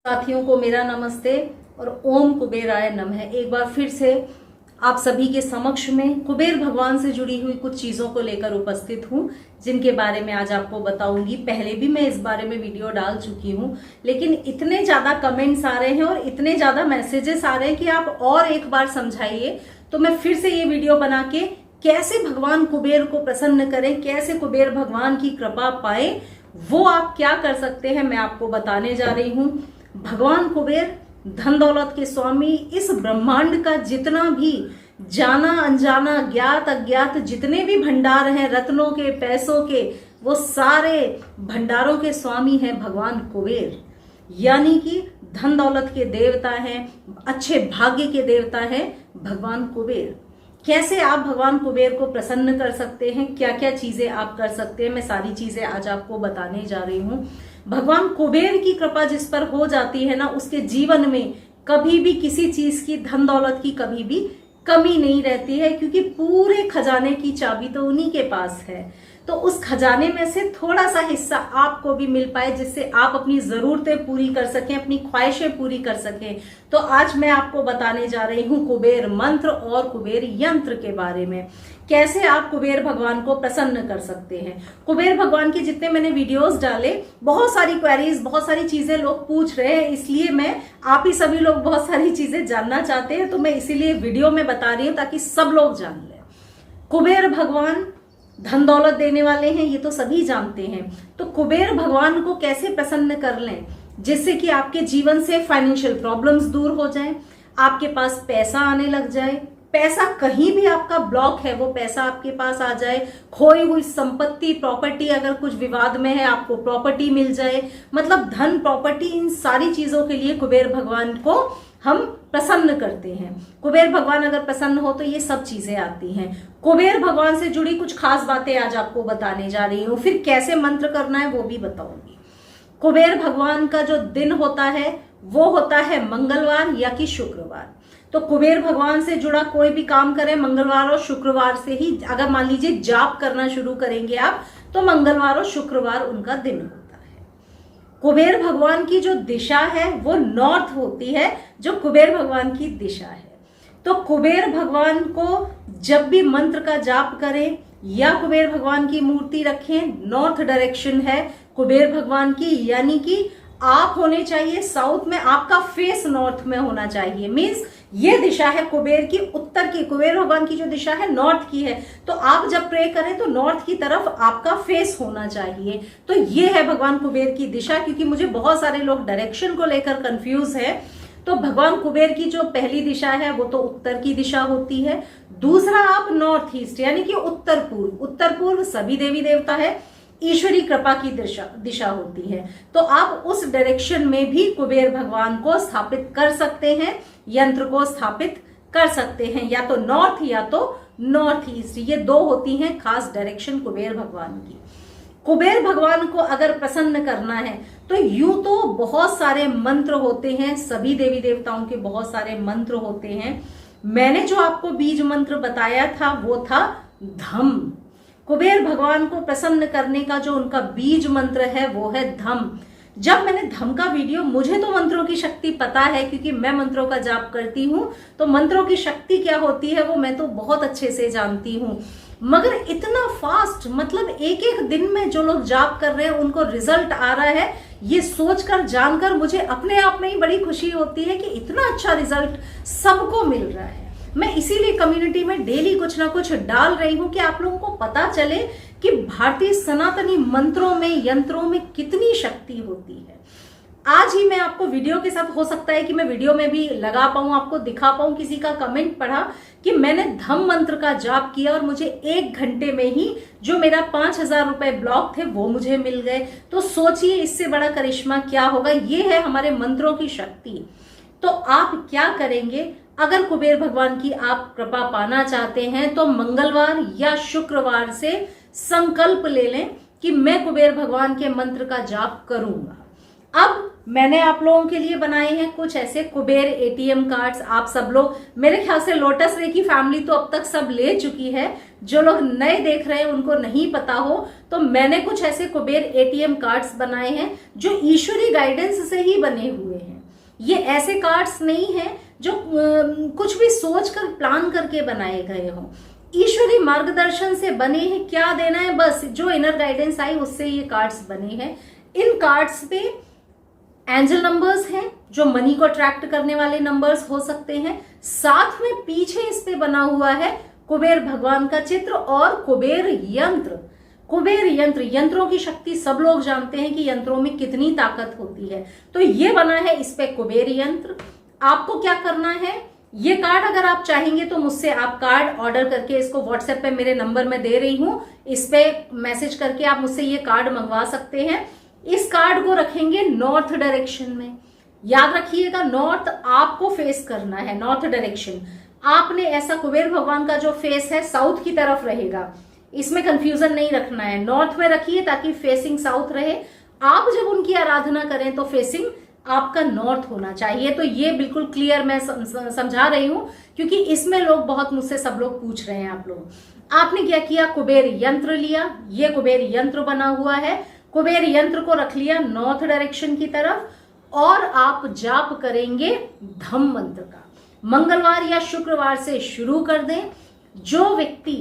साथियों को मेरा नमस्ते और ओम कुबेराय नमः। एक बार फिर से आप सभी के समक्ष में कुबेर भगवान से जुड़ी हुई कुछ चीजों को लेकर उपस्थित हूँ, जिनके बारे में आज आपको बताऊंगी। पहले भी मैं इस बारे में वीडियो डाल चुकी हूँ, लेकिन इतने ज्यादा कमेंट्स आ रहे हैं और इतने ज्यादा मैसेजेस आ रहे हैं कि आप और एक बार समझाइए। तो मैं फिर से ये वीडियो बना के कैसे भगवान कुबेर को प्रसन्न करें, कैसे कुबेर भगवान की कृपा पाए, वो आप क्या कर सकते हैं मैं आपको बताने जा रही हूँ। भगवान कुबेर धन दौलत के स्वामी, इस ब्रह्मांड का जितना भी जाना अनजाना ज्ञात अज्ञात जितने भी भंडार हैं रत्नों के पैसों के, वो सारे भंडारों के स्वामी हैं भगवान कुबेर। यानी कि धन दौलत के देवता हैं, अच्छे भाग्य के देवता हैं भगवान कुबेर। कैसे आप भगवान कुबेर को प्रसन्न कर सकते हैं, क्या क्या चीजें आप कर सकते हैं, मैं सारी चीजें आज आपको बताने जा रही हूँ। भगवान कुबेर की कृपा जिस पर हो जाती है ना, उसके जीवन में कभी भी किसी चीज की, धन दौलत की कभी भी कमी नहीं रहती है, क्योंकि पूरे खजाने की चाबी तो उन्हीं के पास है। तो उस खजाने में से थोड़ा सा हिस्सा आपको भी मिल पाए, जिससे आप अपनी जरूरतें पूरी कर सकें, अपनी ख्वाहिशें पूरी कर सकें। तो आज मैं आपको बताने जा रही हूँ कुबेर मंत्र और कुबेर यंत्र के बारे में, कैसे आप कुबेर भगवान को प्रसन्न कर सकते हैं। कुबेर भगवान के जितने मैंने वीडियोस डाले, बहुत सारी क्वेरीज, बहुत सारी चीजें लोग पूछ रहे हैं, इसलिए मैं, आप ही सभी लोग बहुत सारी चीजें जानना चाहते हैं, तो मैं इसीलिए वीडियो में बता रही हूँ ताकि सब लोग जान लें। कुबेर भगवान धन दौलत देने वाले हैं, ये तो सभी जानते हैं। तो कुबेर भगवान को कैसे प्रसन्न कर लें जिससे कि आपके जीवन से फाइनेंशियल प्रॉब्लम्स दूर हो जाए, आपके पास पैसा आने लग जाए, पैसा कहीं भी आपका ब्लॉक है वो पैसा आपके पास आ जाए, खोई हुई संपत्ति, प्रॉपर्टी अगर कुछ विवाद में है आपको प्रॉपर्टी मिल जाए, मतलब धन, प्रॉपर्टी, इन सारी चीजों के लिए कुबेर भगवान को हम प्रसन्न करते हैं। कुबेर भगवान अगर प्रसन्न हो तो ये सब चीजें आती हैं। कुबेर भगवान से जुड़ी कुछ खास बातें आज आपको बताने जा रही हूँ, फिर कैसे मंत्र करना है वो भी बताऊंगी। कुबेर भगवान का जो दिन होता है वो होता है मंगलवार या कि शुक्रवार। तो कुबेर भगवान से जुड़ा कोई भी काम करें मंगलवार और शुक्रवार से ही, अगर मान लीजिए जाप करना शुरू करेंगे आप, तो मंगलवार और शुक्रवार उनका दिन होता है। कुबेर भगवान की जो दिशा है वो नॉर्थ होती है, जो कुबेर भगवान की दिशा है। तो कुबेर भगवान को जब भी मंत्र का जाप करें या कुबेर भगवान की मूर्ति रखें, नॉर्थ डायरेक्शन है कुबेर भगवान की, यानी कि आप होने चाहिए साउथ में, आपका फेस नॉर्थ में होना चाहिए। मींस ये दिशा है कुबेर की, उत्तर की। कुबेर भगवान की जो दिशा है नॉर्थ की है, तो आप जब प्रे करें तो नॉर्थ की तरफ आपका फेस होना चाहिए। तो ये है भगवान कुबेर की दिशा, क्योंकि मुझे बहुत सारे लोग डायरेक्शन को लेकर कंफ्यूज है। तो भगवान कुबेर की जो पहली दिशा है वो तो उत्तर की दिशा होती है। दूसरा आप नॉर्थ ईस्ट यानी कि उत्तर पूर्व, उत्तर पूर्व सभी देवी देवता है, ईश्वरी कृपा की दिशा होती है। तो आप उस डायरेक्शन में भी कुबेर भगवान को स्थापित कर सकते हैं, यंत्र को स्थापित कर सकते हैं, या तो नॉर्थ या तो नॉर्थ ईस्ट। ये दो होती हैं खास डायरेक्शन कुबेर भगवान की। कुबेर भगवान को अगर प्रसन्न करना है तो यूं तो बहुत सारे मंत्र होते हैं, सभी देवी देवताओं के बहुत सारे मंत्र होते हैं। मैंने जो आपको बीज मंत्र बताया था वो था धम। कुबेर भगवान को प्रसन्न करने का जो उनका बीज मंत्र है वो है धम। जब मैंने धम का वीडियो, मुझे तो मंत्रों की शक्ति पता है क्योंकि मैं मंत्रों का जाप करती हूँ, तो मंत्रों की शक्ति क्या होती है वो मैं तो बहुत अच्छे से जानती हूँ। मगर इतना फास्ट, मतलब एक एक दिन में जो लोग जाप कर रहे हैं उनको रिजल्ट आ रहा है, ये सोचकर जानकर मुझे अपने आप में ही बड़ी खुशी होती है कि इतना अच्छा रिजल्ट सबको मिल रहा है। मैं इसीलिए कम्युनिटी में डेली कुछ ना कुछ डाल रही हूं कि आप लोगों को पता चले कि भारतीय सनातनी मंत्रों में, यंत्रों में कितनी शक्ति होती है। आज ही मैं आपको वीडियो के साथ, हो सकता है कि मैं वीडियो में भी लगा पाऊं, आपको दिखा पाऊं। किसी का कमेंट पढ़ा कि मैंने धम मंत्र का जाप किया और मुझे 1 घंटे में ही जो मेरा 5000 रुपए ब्लॉक थे वो मुझे मिल गए। तो सोचिए इससे बड़ा करिश्मा क्या होगा। ये है हमारे मंत्रों की शक्ति। तो आप क्या करेंगे, अगर कुबेर भगवान की आप कृपा पाना चाहते हैं तो मंगलवार या शुक्रवार से संकल्प ले लें कि मैं कुबेर भगवान के मंत्र का जाप करूंगा। अब मैंने आप लोगों के लिए बनाए हैं कुछ ऐसे कुबेर एटीएम कार्ड्स। आप सब लोग, मेरे ख्याल से लोटस रे की फैमिली तो अब तक सब ले चुकी है, जो लोग नए देख रहे हैं उनको नहीं पता हो तो मैंने कुछ ऐसे कुबेर एटीएम कार्ड्स बनाए हैं जो ईश्वरी गाइडेंस से ही बने हुए हैं। ये ऐसे कार्ड्स नहीं हैं जो कुछ भी सोचकर प्लान करके बनाए गए हों। ईश्वरीय मार्गदर्शन से बने हैं, क्या देना है, बस जो इनर गाइडेंस आई उससे ये कार्ड्स बने हैं। इन कार्ड्स पे एंजल नंबर्स हैं जो मनी को अट्रैक्ट करने वाले नंबर्स हो सकते हैं। साथ में पीछे इस पे बना हुआ है कुबेर भगवान का चित्र और कुबेर यंत्र। कुबेर यंत्र, यंत्रों की शक्ति सब लोग जानते हैं कि यंत्रों में कितनी ताकत होती है। तो ये बना है इस पे कुबेर यंत्र। आपको क्या करना है, ये कार्ड अगर आप चाहेंगे तो मुझसे आप कार्ड ऑर्डर करके इसको व्हाट्सएप पे मेरे नंबर में दे रही हूं, इस पे मैसेज करके आप मुझसे ये कार्ड मंगवा सकते हैं। इस कार्ड को रखेंगे नॉर्थ डायरेक्शन में। याद रखिएगा, नॉर्थ आपको फेस करना है, नॉर्थ डायरेक्शन। आपने ऐसा कुबेर भगवान का जो फेस है साउथ की तरफ रहेगा, इसमें कंफ्यूजन नहीं रखना है। नॉर्थ में रखिए ताकि फेसिंग साउथ रहे। आप जब उनकी आराधना करें तो फेसिंग आपका नॉर्थ होना चाहिए। तो ये बिल्कुल क्लियर मैं समझा रही हूं क्योंकि इसमें लोग बहुत मुझसे सब लोग पूछ रहे हैं। आप लोग, आपने क्या किया, कुबेर यंत्र लिया, ये कुबेर यंत्र बना हुआ है। कुबेर यंत्र को रख लिया नॉर्थ डायरेक्शन की तरफ और आप जाप करेंगे धम मंत्र का। मंगलवार या शुक्रवार से शुरू कर दें। जो व्यक्ति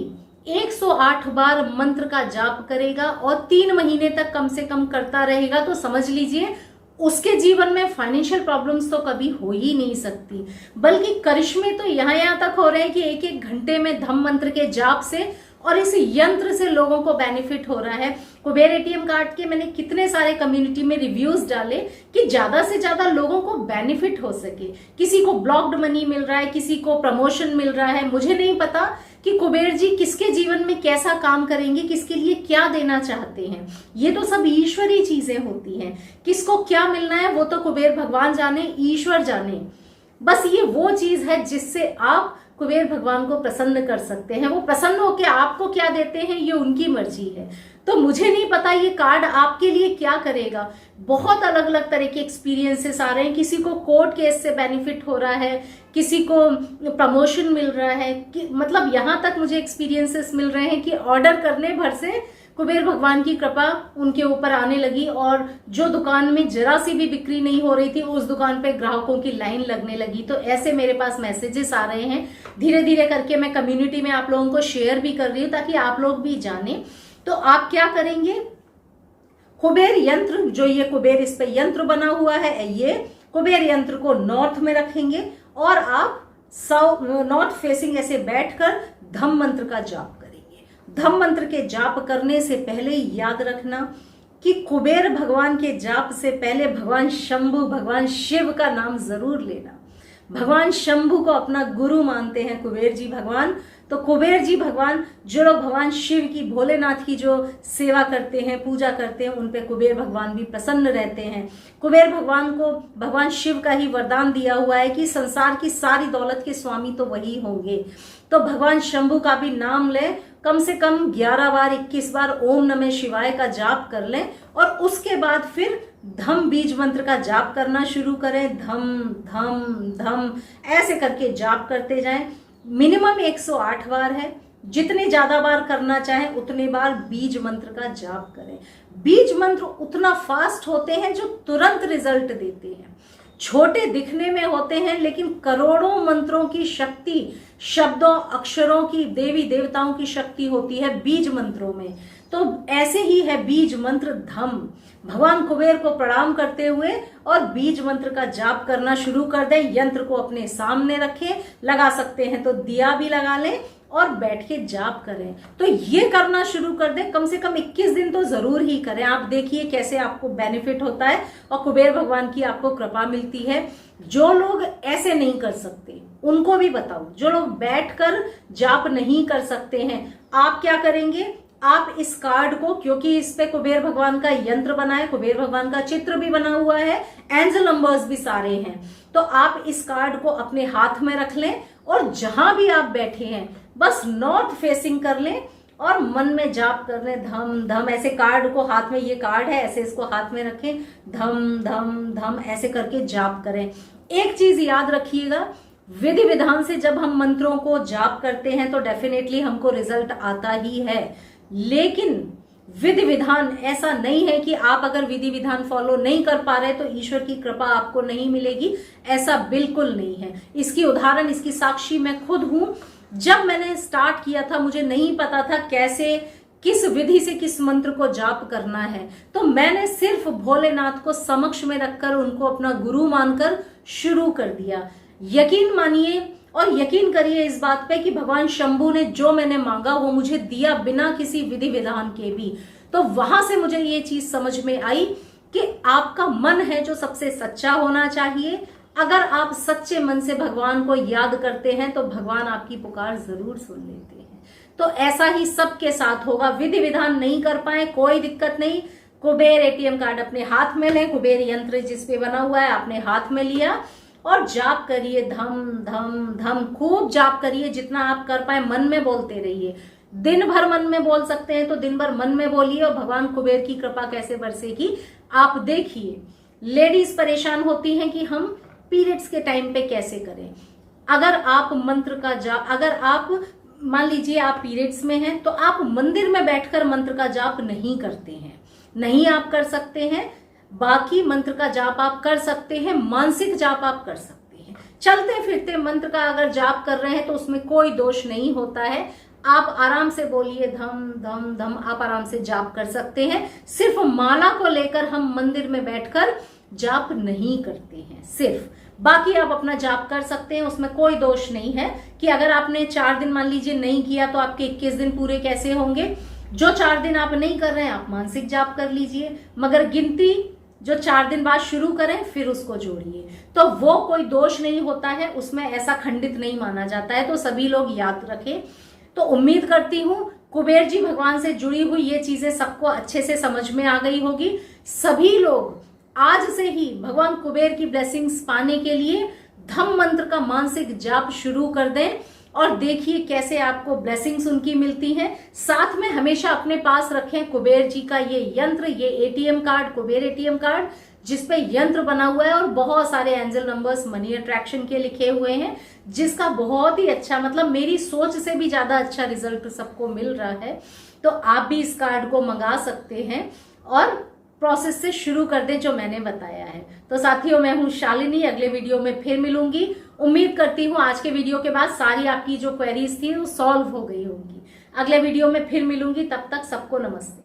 108 बार मंत्र का जाप करेगा और 3 महीने तक कम से कम करता रहेगा तो समझ लीजिए उसके जीवन में फाइनेंशियल प्रॉब्लम्स तो कभी हो ही नहीं सकती, बल्कि करिश्मे तो यहां तक हो रहे हैं कि एक एक घंटे में धम मंत्र के जाप से और इस यंत्र से लोगों को बेनिफिट हो रहा है। कुबेर एटीएम कार्ड के मैंने कितने सारे कम्युनिटी में रिव्यूज डाले कि ज्यादा से ज्यादा लोगों को बेनिफिट हो सके। किसी को ब्लॉक्ड मनी मिल रहा है, किसी को प्रमोशन मिल रहा है। मुझे नहीं पता कि कुबेर जी किसके जीवन में कैसा काम करेंगे, किसके लिए क्या देना चाहते हैं। ये तो सब ईश्वरीय चीजें होती हैं। किसको क्या मिलना है वो तो कुबेर भगवान जाने, ईश्वर जाने। बस ये वो चीज है जिससे आप कुबेर भगवान को प्रसन्न कर सकते हैं। वो प्रसन्न होकर आपको क्या देते हैं ये उनकी मर्जी है। तो मुझे नहीं पता ये कार्ड आपके लिए क्या करेगा। बहुत अलग अलग तरह के एक्सपीरियंसेस आ रहे हैं। किसी को कोर्ट केस से बेनिफिट हो रहा है, किसी को प्रमोशन मिल रहा है कि मतलब यहां तक मुझे एक्सपीरियंसेस मिल रहे हैं कि ऑर्डर करने भर से कुबेर भगवान की कृपा उनके ऊपर आने लगी और जो दुकान में जरा सी भी बिक्री नहीं हो रही थी उस दुकान पे ग्राहकों की लाइन लगने लगी। तो ऐसे मेरे पास मैसेजेस आ रहे हैं। धीरे धीरे करके मैं कम्युनिटी में आप लोगों को शेयर भी कर रही हूँ ताकि आप लोग भी जाने। तो आप क्या करेंगे, कुबेर यंत्र, जो ये कुबेर इस पे यंत्र बना हुआ है, ये कुबेर यंत्र को नॉर्थ में रखेंगे और आप नॉर्थ फेसिंग ऐसे बैठकर धम मंत्र का जाप करेंगे। धम मंत्र के जाप करने से पहले याद रखना कि कुबेर भगवान के जाप से पहले भगवान शंभु, भगवान शिव का नाम जरूर लेना। भगवान शंभु को अपना गुरु मानते हैं कुबेर जी भगवान। तो कुबेर जी भगवान, जो लोग भगवान शिव की, भोलेनाथ की जो सेवा करते हैं, पूजा करते हैं, उन पे कुबेर भगवान भी प्रसन्न रहते हैं। कुबेर भगवान को भगवान शिव का ही वरदान दिया हुआ है कि संसार की सारी दौलत के स्वामी तो वही होंगे। तो भगवान शंभु का भी नाम लें, कम से कम 11 बार 21 बार ओम नमः शिवाय का जाप कर लें और उसके बाद फिर धम बीज मंत्र का जाप करना शुरू करें। धम धम धम ऐसे करके जाप करते जाएं। मिनिमम 108 बार है, जितने ज्यादा बार करना चाहें उतने बार बीज मंत्र का जाप करें। बीज मंत्र उतना फास्ट होते हैं जो तुरंत रिजल्ट देते हैं। छोटे दिखने में होते हैं लेकिन करोड़ों मंत्रों की शक्ति, शब्दों अक्षरों की, देवी देवताओं की शक्ति होती है बीज मंत्रों में। तो ऐसे ही है बीज मंत्र धम। भगवान कुबेर को प्रणाम करते हुए और बीज मंत्र का जाप करना शुरू कर दें। यंत्र को अपने सामने रखें, लगा सकते हैं तो दिया भी लगा लें और बैठ के जाप करें। तो ये करना शुरू कर दें, कम से कम 21 दिन तो जरूर ही करें। आप देखिए कैसे आपको बेनिफिट होता है और कुबेर भगवान की आपको कृपा मिलती है। जो लोग ऐसे नहीं कर सकते उनको भी बताओ, जो लोग बैठकर जाप नहीं कर सकते हैं, आप क्या करेंगे, आप इस कार्ड को, क्योंकि इस पे कुबेर भगवान का यंत्र बना है, कुबेर भगवान का चित्र भी बना हुआ है, एंजल नंबर्स भी सारे हैं, तो आप इस कार्ड को अपने हाथ में रख लें और जहां भी आप बैठे हैं बस नॉर्थ फेसिंग कर लें और मन में जाप कर लें धम धम। ऐसे कार्ड को हाथ में, ये कार्ड है, ऐसे इसको हाथ में रखें, धम धम धम ऐसे करके जाप करें। एक चीज याद रखिएगा, विधि विधान से जब हम मंत्रों को जाप करते हैं तो डेफिनेटली हमको रिजल्ट आता ही है, लेकिन विधि विधान ऐसा नहीं है कि आप अगर विधि विधान फॉलो नहीं कर पा रहे तो ईश्वर की कृपा आपको नहीं मिलेगी, ऐसा बिल्कुल नहीं है। इसकी उदाहरण, इसकी साक्षी मैं खुद हूं। जब मैंने स्टार्ट किया था मुझे नहीं पता था कैसे, किस विधि से किस मंत्र को जाप करना है, तो मैंने सिर्फ भोलेनाथ को समक्ष में रखकर उनको अपना गुरु मानकर शुरू कर दिया। यकीन मानिए और यकीन करिए इस बात पे कि भगवान शंभू ने जो मैंने मांगा वो मुझे दिया, बिना किसी विधि विधान के भी। तो वहां से मुझे ये चीज समझ में आई कि आपका मन है जो सबसे सच्चा होना चाहिए। अगर आप सच्चे मन से भगवान को याद करते हैं तो भगवान आपकी पुकार जरूर सुन लेते हैं। तो ऐसा ही सबके साथ होगा। विधि विधान नहीं कर पाए कोई दिक्कत नहीं, कुबेर एटीएम कार्ड अपने हाथ में लें, कुबेर यंत्र जिसपे बना हुआ है आपने हाथ में लिया और जाप करिए, धम धम धम, खूब जाप करिए, जितना आप कर पाए मन में बोलते रहिए। दिन भर मन में बोल सकते हैं तो दिन भर मन में बोलिए और भगवान कुबेर की कृपा कैसे बरसेगी आप देखिए। लेडीज परेशान होती हैं कि हम पीरियड्स के टाइम पे कैसे करें। अगर आप मंत्र का जाप, अगर आप मान लीजिए आप पीरियड्स में हैं तो आप मंदिर में बैठकर मंत्र का जाप नहीं करते हैं, नहीं आप कर सकते हैं। बाकी मंत्र का जाप आप कर सकते हैं, मानसिक जाप आप कर सकते हैं। चलते फिरते मंत्र का अगर जाप कर रहे हैं तो उसमें कोई दोष नहीं होता है। आप आराम से बोलिए, धम धम धम, आप आराम से जाप कर सकते हैं। सिर्फ माला को लेकर हम मंदिर में बैठकर जाप नहीं करते हैं सिर्फ। बाकी आप अपना जाप कर सकते हैं, उसमें कोई दोष नहीं है कि अगर आपने 4 दिन मान लीजिए नहीं किया तो आपके 21 दिन पूरे कैसे होंगे। जो 4 दिन आप नहीं कर रहे हैं आप मानसिक जाप कर लीजिए, मगर गिनती जो 4 दिन बाद शुरू करें फिर उसको जोड़िए, तो वो कोई दोष नहीं होता है, उसमें ऐसा खंडित नहीं माना जाता है। तो सभी लोग याद रखें। तो उम्मीद करती हूँ कुबेर जी भगवान से जुड़ी हुई ये चीजें सबको अच्छे से समझ में आ गई होगी। सभी लोग आज से ही भगवान कुबेर की ब्लेसिंग्स पाने के लिए धम मंत्र का मानसिक जाप शुरू कर दें और देखिए कैसे आपको ब्लेसिंग्स उनकी मिलती हैं। साथ में हमेशा अपने पास रखें कुबेर जी का ये यंत्र, ये ATM card, Kuber ATM card, जिसपे यंत्र बना हुआ है और बहुत सारे एंजल नंबर्स मनी अट्रैक्शन के लिखे हुए हैं, जिसका बहुत ही अच्छा, मतलब मेरी सोच से भी ज्यादा अच्छा रिजल्ट सबको मिल रहा है। तो आप भी इस कार्ड को मंगा सकते हैं और प्रोसेस से शुरू कर दें जो मैंने बताया है। तो साथियों, मैं हूं शालिनी, अगले वीडियो में फिर मिलूंगी। उम्मीद करती हूं आज के वीडियो के बाद सारी आपकी जो क्वेरीज थी वो सॉल्व हो गई होंगी। अगले वीडियो में फिर मिलूंगी, तब तक सबको नमस्ते।